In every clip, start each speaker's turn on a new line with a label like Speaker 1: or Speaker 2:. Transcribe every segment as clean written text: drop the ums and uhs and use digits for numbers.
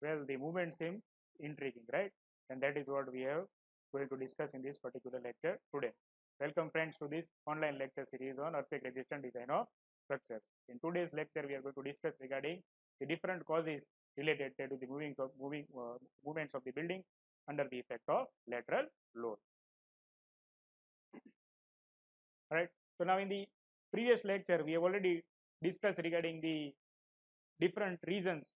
Speaker 1: Well, the movement seems intriguing, right? And that is what we are going to discuss in this particular lecture today. Welcome friends to this online lecture series on earthquake resistant design of structures. In today's lecture, we are going to discuss regarding the different causes related to the movements of the building under the effect of lateral load. Right. So now in the previous lecture, we have already discussed regarding the different reasons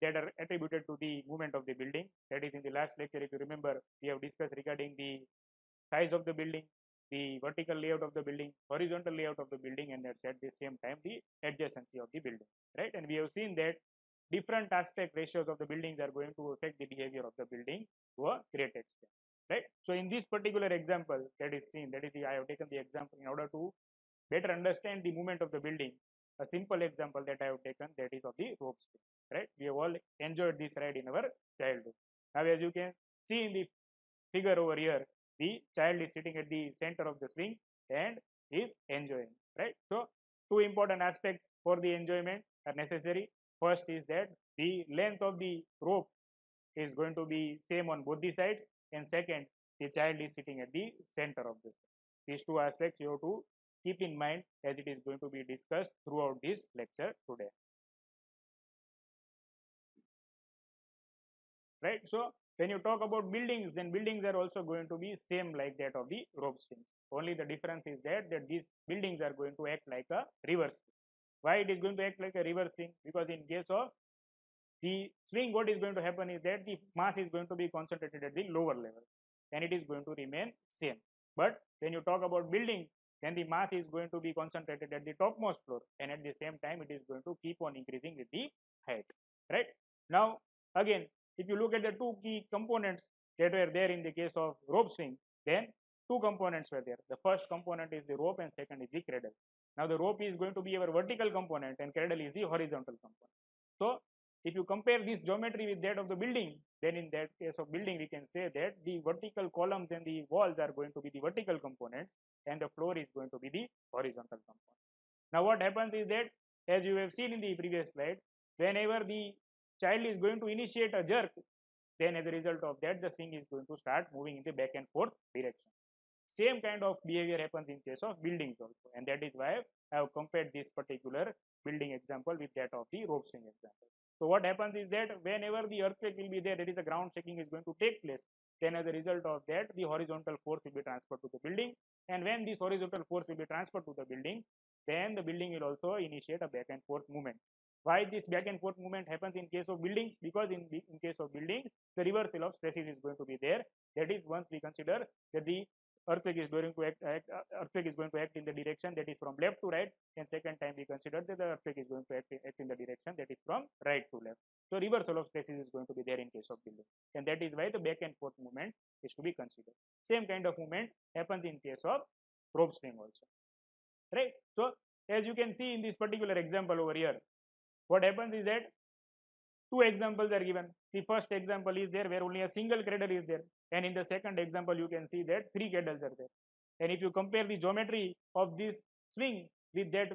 Speaker 1: that are attributed to the movement of the building. That is in the last lecture, if you remember, we have discussed regarding the size of the building, the vertical layout of the building, horizontal layout of the building, and that's at the same time the adjacency of the building, right? And we have seen that different aspect ratios of the buildings are going to affect the behavior of the building to a great extent, right? So in this particular example that is seen, that is I have taken the example in order to better understand the movement of the building. A simple example that I have taken, that is of the rope swing, right? We have all enjoyed this ride in our childhood. Now as you can see in the figure over here, the child is sitting at the center of the swing and is enjoying, right? So two important aspects for the enjoyment are necessary. First is that the length of the rope is going to be same on both the sides, and second, the child is sitting at the center of the swing. These two aspects you have to keep in mind as it is going to be discussed throughout this lecture today, right? So when you talk about buildings, then buildings are also going to be same like that of the rope swings. Only the difference is that these buildings are going to act like a reverse swing. Why it is going to act like a reverse swing? Because in case of the swing, what is going to happen is that the mass is going to be concentrated at the lower level and it is going to remain same. But when you talk about building, then the mass is going to be concentrated at the topmost floor, and at the same time it is going to keep on increasing with the height, right? Now again, if you look at the two key components that were there in the case of rope swing, then two components were there. The first component is the rope and second is the cradle. Now the rope is going to be our vertical component and cradle is the horizontal component. So if you compare this geometry with that of the building, then in that case of building, we can say that the vertical columns and the walls are going to be the vertical components and the floor is going to be the horizontal component. Now what happens is that, as you have seen in the previous slide, whenever the child is going to initiate a jerk, then as a result of that, the swing is going to start moving in the back and forth direction. Same kind of behavior happens in case of buildings also, and that is why I have compared this particular building example with that of the rope swing example. So what happens is that whenever the earthquake will be there, that is the ground shaking is going to take place, then as a result of that, the horizontal force will be transferred to the building, and when this horizontal force will be transferred to the building, then the building will also initiate a back and forth movement. Why this back and forth movement happens in case of buildings? Because in case of buildings, the reversal of stresses is going to be there. That is, once we consider that the earthquake is going to earthquake is going to act in the direction that is from left to right, and second time we consider that the earthquake is going to act in the direction that is from right to left. So reversal of stresses is going to be there in case of building, and that is why the back and forth movement is to be considered. Same kind of movement happens in case of rope swing also, right? So as you can see in this particular example over here, what happens is that two examples are given. The first example is there where only a single cradle is there, and in the second example you can see that three cradles are there. And if you compare the geometry of this swing with that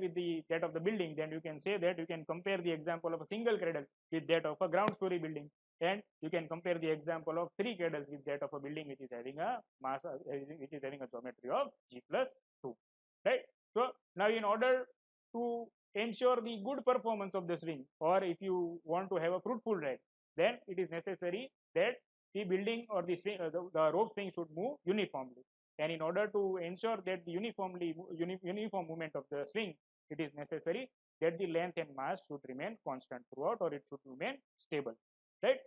Speaker 1: of the building, then you can say that you can compare the example of a single cradle with that of a ground story building, and you can compare the example of three cradles with that of a building which is having a mass which is having a geometry of g plus 2, right? So now in order to ensure the good performance of the swing, or if you want to have a fruitful ride, then it is necessary that the building or the swing, the rope swing should move uniformly. And in order to ensure that the uniform movement of the swing, it is necessary that the length and mass should remain constant throughout, or it should remain stable, right?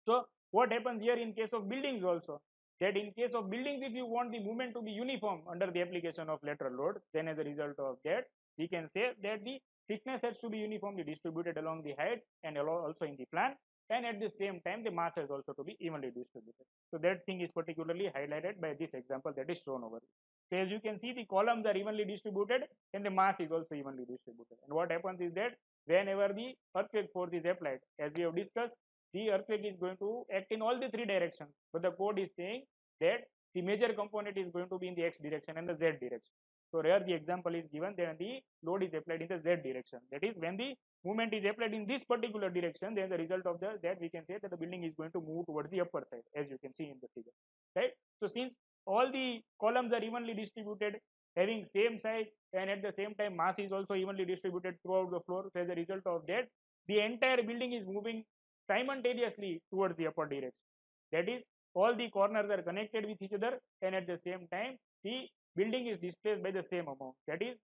Speaker 1: So what happens here in case of buildings also, that in case of buildings, if you want the movement to be uniform under the application of lateral loads, then as a result of that, we can say that the thickness has to be uniformly distributed along the height and also in the plan, and at the same time the mass has also to be evenly distributed. So that thing is particularly highlighted by this example that is shown over here. So as you can see, the columns are evenly distributed and the mass is also evenly distributed. And what happens is that whenever the earthquake force is applied, as we have discussed, the earthquake is going to act in all the three directions, but the code is saying that the major component is going to be in the x direction and the z direction. So here the example is given when the load is applied in the z direction. That is, when the movement is applied in this particular direction, then the result of that we can say that the building is going to move towards the upper side, as you can see in the figure, right? So since all the columns are evenly distributed, having same size, and at the same time mass is also evenly distributed throughout the floor, so as a result of that, the entire building is moving simultaneously towards the upper direction. That is, all the corners are connected with each other, and at the same time the building is displaced by the same amount. That is,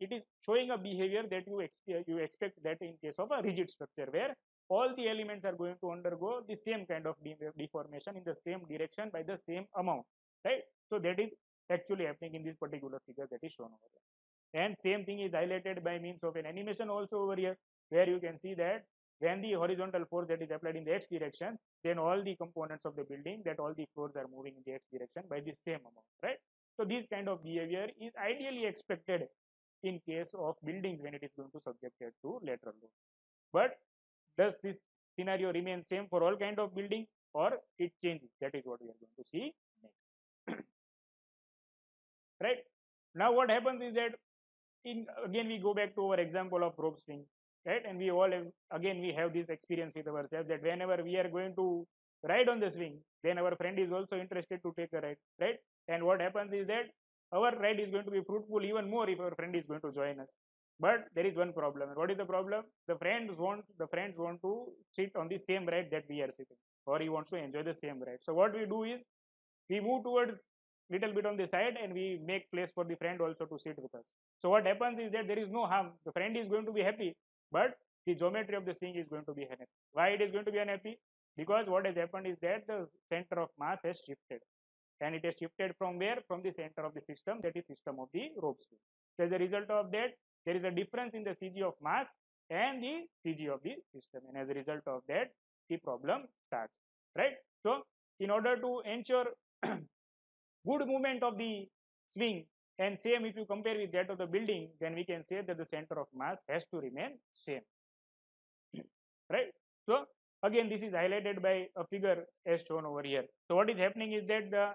Speaker 1: it is showing a behavior that you expect that in case of a rigid structure, where all the elements are going to undergo the same kind of deformation in the same direction by the same amount, right? So that is actually happening in this particular figure that is shown over there. And same thing is highlighted by means of an animation also over here, where you can see that when the horizontal force that is applied in the x direction, then all the components of the building, that all the floors are moving in the x direction by the same amount, right? So this kind of behavior is ideally expected in case of buildings when it is going to subjected to lateral load. But does this scenario remain same for all kind of buildings, or it changes? That is what we are going to see next. Right? Now what happens is that again we go back to our example of rope swing, right? And we all have, again we have this experience with ourselves that whenever we are going to ride on the swing, then our friend is also interested to take a ride, right? And what happens is that our ride is going to be fruitful even more if our friend is going to join us. But there is one problem. What is the problem? The friends want to sit on the same ride that we are sitting, or he wants to enjoy the same ride. So what we do is we move towards little bit on the side, and we make place for the friend also to sit with us. So what happens is that there is no harm. The friend is going to be happy, but the geometry of the swing is going to be unhappy. Why it is going to be unhappy? Because what has happened is that the center of mass has shifted, and it has shifted from where? From the center of the system, that is system of the rope swing. So as a result of that, there is a difference in the CG of mass and the CG of the system, and as a result of that, the problem starts, right? So in order to ensure good movement of the swing, and same if you compare with that of the building, then we can say that the center of mass has to remain same, right? So again this is highlighted by a figure as shown over here. So what is happening is that the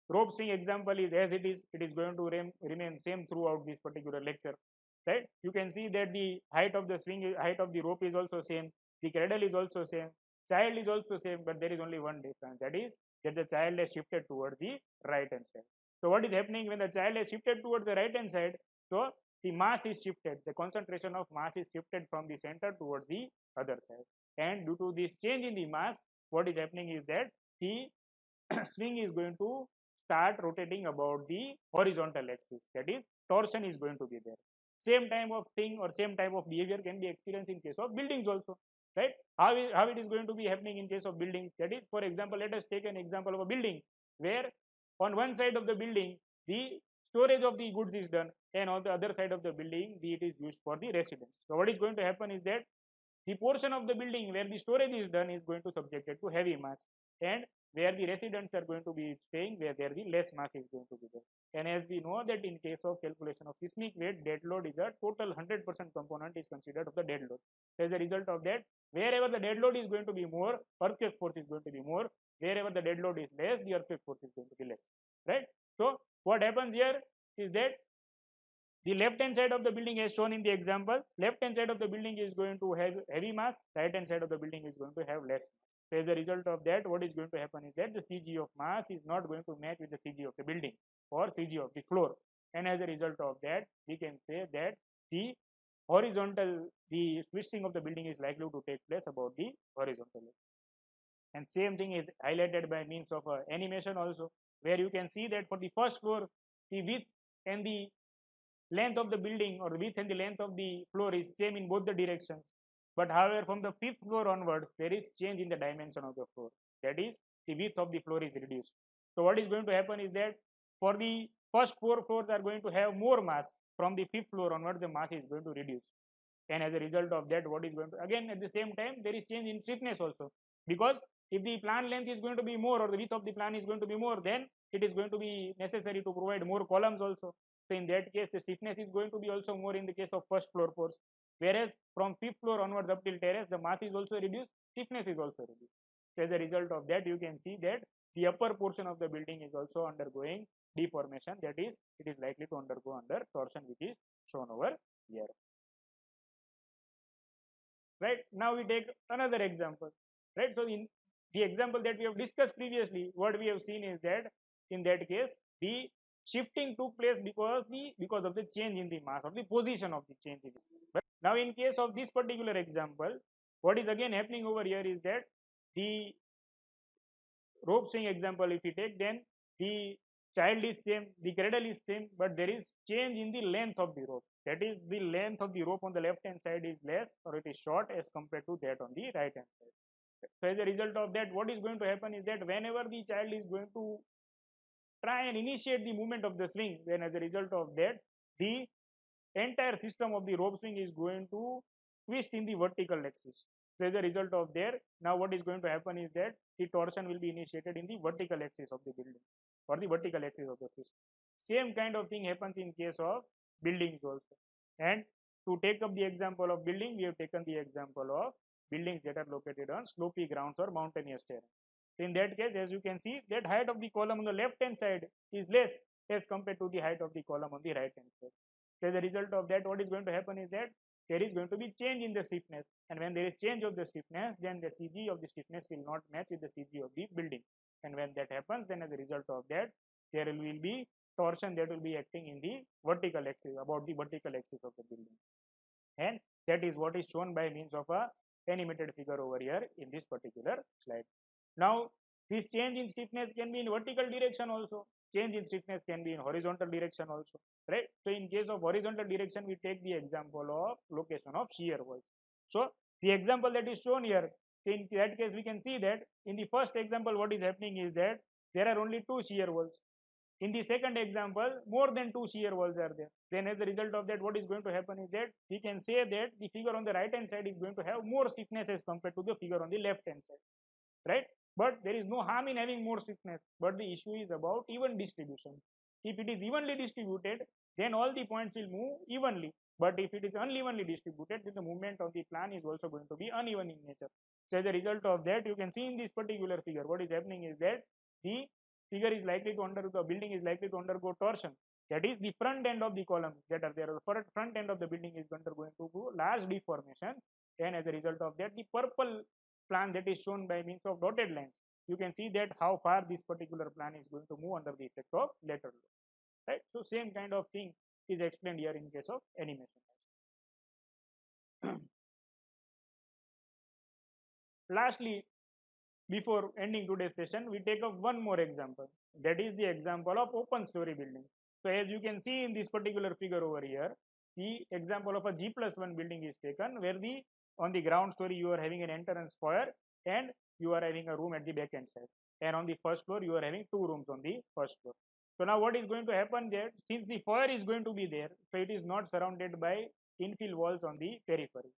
Speaker 1: rope swing example is as it is going to remain same throughout this particular lecture, right? You can see that the height of the swing, height of the rope is also same, the cradle is also same, child is also same, but there is only one difference, that is that the child has shifted towards the right hand side. So what is happening when the child has shifted towards the right hand side? So the mass is shifted, the concentration of mass is shifted from the center towards the other side, and due to this change in the mass, what is happening is that the swing is going to start rotating about the horizontal axis, that is torsion is going to be there. Same type of thing or same type of behavior can be experienced in case of buildings also, right? How it is going to be happening in case of buildings? That is, for example, let us take an example of a building where on one side of the building the storage of the goods is done, and on the other side of the building it is used for the residence. So what is going to happen is that the portion of the building where the storage is done is going to subjected to heavy mass, and where the residents are going to be staying, where there the less mass is going to be there. And as we know that in case of calculation of seismic weight, dead load is a total 100% component is considered of the dead load. As a result of that, wherever the dead load is going to be more, earthquake force is going to be more. Wherever the dead load is less, the earthquake force is going to be less, right? So what happens here is that the left hand side of the building as shown in the example, left hand side of the building is going to have heavy mass, right hand side of the building is going to have less mass. So as a result of that, what is going to happen is that the CG of mass is not going to match with the CG of the building or CG of the floor. And as a result of that, we can say that the twisting of the building is likely to take place about the horizontal. And same thing is highlighted by means of animation also, where you can see that for the first floor, the width and the length of the building, or the width and the length of the floor is same in both the directions. But however, from the fifth floor onwards, there is change in the dimension of the floor. That is, the width of the floor is reduced. So what is going to happen is that for the first four floors are going to have more mass. From the fifth floor onwards, the mass is going to reduce. And as a result of that, what is going to, again at the same time, there is change in stiffness also. Because if the plan length is going to be more, or the width of the plan is going to be more, then it is going to be necessary to provide more columns also. So in that case, the stiffness is going to be also more in the case of first floor force. Whereas from fifth floor onwards up till terrace, the mass is also reduced, stiffness is also reduced. So as a result of that, you can see that the upper portion of the building is also undergoing deformation, that is, it is likely to undergo under torsion, which is shown over here. Right, now we take another example. Right, so in the example that we have discussed previously, what we have seen is that in that case the shifting took place because of the change in the mass, or the position of the change in the mass. But now in case of this particular example, what is again happening over here is that the rope swing example, if we take, then the child is same, the cradle is same, but there is change in the length of the rope. That is, the length of the rope on the left hand side is less, or it is short as compared to that on the right hand side. So as a result of that, what is going to happen is that whenever the child is going to try and initiate the movement of the swing, then as a result of that, the entire system of the rope swing is going to twist in the vertical axis. So as a result of there, now what is going to happen is that the torsion will be initiated in the vertical axis of the building, or the vertical axis of the system. Same kind of thing happens in case of buildings also. And to take up the example of building, we have taken the example of buildings that are located on slopy grounds or mountainous terrain. So in that case, as you can see, that height of the column on the left hand side is less as compared to the height of the column on the right hand side. So as a result of that, what is going to happen is that there is going to be change in the stiffness, and when there is change of the stiffness, then the CG of the stiffness will not match with the CG of the building. And when that happens, then as a result of that, there will be torsion that will be acting in the vertical axis, about the vertical axis of the building. And that is what is shown by means of a animated figure over here in this particular slide. Now this change in stiffness can be in vertical direction also, change in stiffness can be in horizontal direction also, right? So in case of horizontal direction, we take the example of location of shear walls. So the example that is shown here, in that case we can see that in the first example what is happening is that there are only two shear walls. In the second example, more than two shear walls are there. Then as a result of that, what is going to happen is that we can say that the figure on the right hand side is going to have more stiffness as compared to the figure on the left hand side, right? But there is no harm in having more stiffness, but the issue is about even distribution. If it is evenly distributed, then all the points will move evenly. But if it is unevenly distributed, then the movement of the plan is also going to be uneven in nature. So as a result of that, you can see in this particular figure, what is happening is that the figure is likely to undergo, the building is likely to undergo torsion. That is, the front end of the columns that are there, the front end of the building is undergoing to go large deformation, and as a result of that, the purple plan that is shown by means of dotted lines, you can see that how far this particular plan is going to move under the effect of lateral load, right? So same kind of thing is explained here in case of animation. Lastly, before ending today's session, we take up one more example, that is the example of open story building. So as you can see in this particular figure over here, the example of a G+1 building is taken, where the on the ground story you are having an entrance foyer and you are having a room at the back end side, and on the first floor you are having two rooms on the first floor. So now what is going to happen there, since the foyer is going to be there, so it is not surrounded by infill walls on the periphery,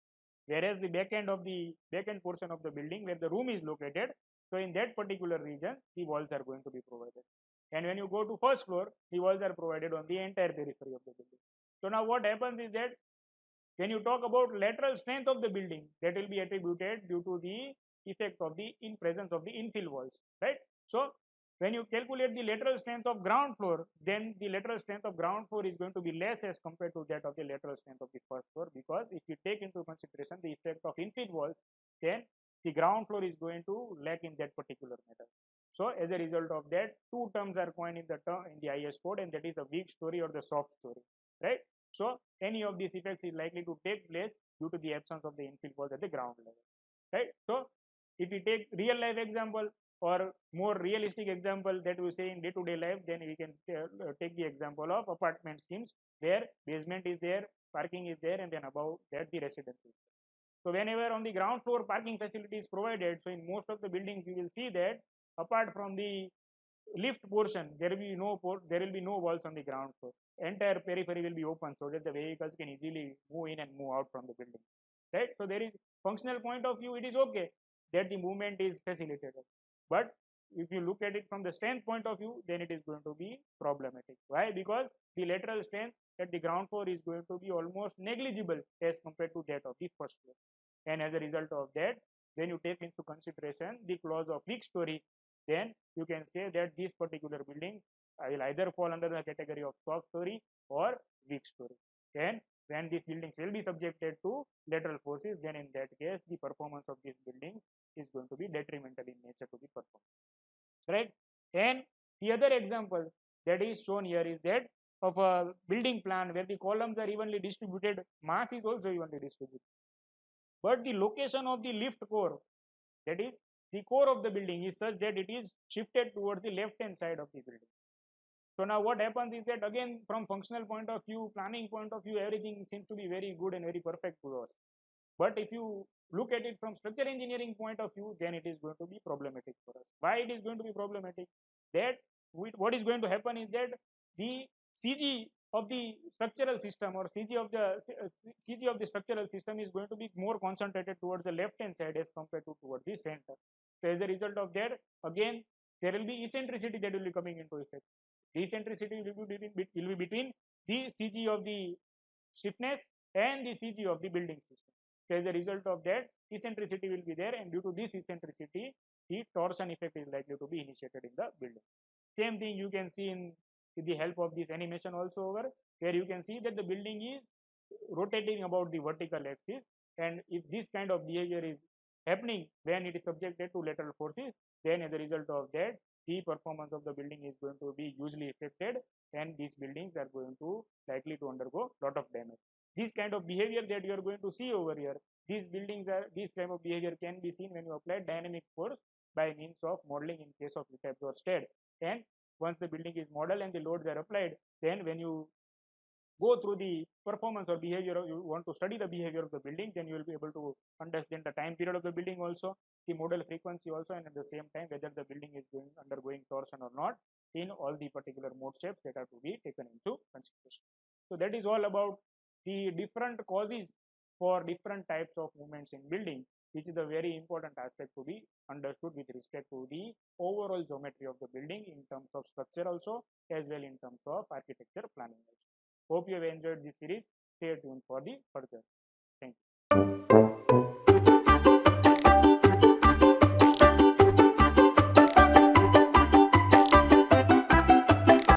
Speaker 1: whereas the back end portion of the building where the room is located, so in that particular region the walls are going to be provided, and when you go to first floor, the walls are provided on the entire periphery of the building. So now what happens is that when you talk about lateral strength of the building, that will be attributed due to the effect of the in presence of the infill walls, right? So when you calculate the lateral strength of ground floor, then the lateral strength of ground floor is going to be less as compared to that of the lateral strength of the first floor, because if you take into consideration the effect of infill walls, then the ground floor is going to lack in that particular matter. So as a result of that, two terms are coined in the IS code, and that is the weak story or the soft story, right? So any of these effects is likely to take place due to the absence of the infill walls at the ground level, right? So if we take real life example or more realistic example that we say in day-to-day life, then we can take the example of apartment schemes where basement is there, parking is there, and then above that the residence is there. So whenever on the ground floor parking facility is provided, so in most of the buildings you will see that apart from the lift portion, there will be no walls on the ground floor. Entire periphery will be open so that the vehicles can easily move in and move out from the building, right? So there is functional point of view, it is okay that the movement is facilitated, but if you look at it from the strength point of view, then it is going to be problematic. Why? Because the lateral strength at the ground floor is going to be almost negligible as compared to that of the first floor, and as a result of that, when you take into consideration the clause of weak story, then you can say that this particular building will either fall under the category of soft story or weak story. And when these buildings will be subjected to lateral forces, then in that case the performance of this building is going to be detrimental in nature to the performance, right? And the other example that is shown here is that of a building plan where the columns are evenly distributed, mass is also evenly distributed, but the location of the lift core, that is the core of the building, is such that it is shifted towards the left hand side of the building. So now what happens is that, again, from functional point of view, planning point of view, everything seems to be very good and very perfect to us. But if you look at it from structural engineering point of view, then it is going to be problematic for us. Why it is going to be problematic? That what is going to happen is that the CG of the structural system, or CG of the structural system, is going to be more concentrated towards the left hand side as compared to towards the center. So as a result of that, again, there will be eccentricity that will be coming into effect. The eccentricity will be between the CG of the stiffness and the CG of the building system. So as a result of that, eccentricity will be there, and due to this eccentricity, the torsion effect is likely to be initiated in the building. Same thing you can see with the help of this animation also over, where you can see that the building is rotating about the vertical axis, and if this kind of behavior is happening when it is subjected to lateral forces, then as a result of that, the performance of the building is going to be hugely affected, and these buildings are going to likely to undergo lot of damage. This kind of behavior that you are going to see over here, this type of behavior can be seen when you apply dynamic force by means of modeling in case of heat absorbed state. And once the building is modeled and the loads are applied, then when you go through the performance or behavior, you want to study the behavior of the building, then you will be able to understand the time period of the building also, the modal frequency also, and at the same time whether the building is undergoing torsion or not in all the particular mode shapes that are to be taken into consideration. So that is all about the different causes for different types of movements in building, which is a very important aspect to be understood with respect to the overall geometry of the building in terms of structure also, as well in terms of architecture planning also. Hope you have enjoyed this series. Stay tuned for the further.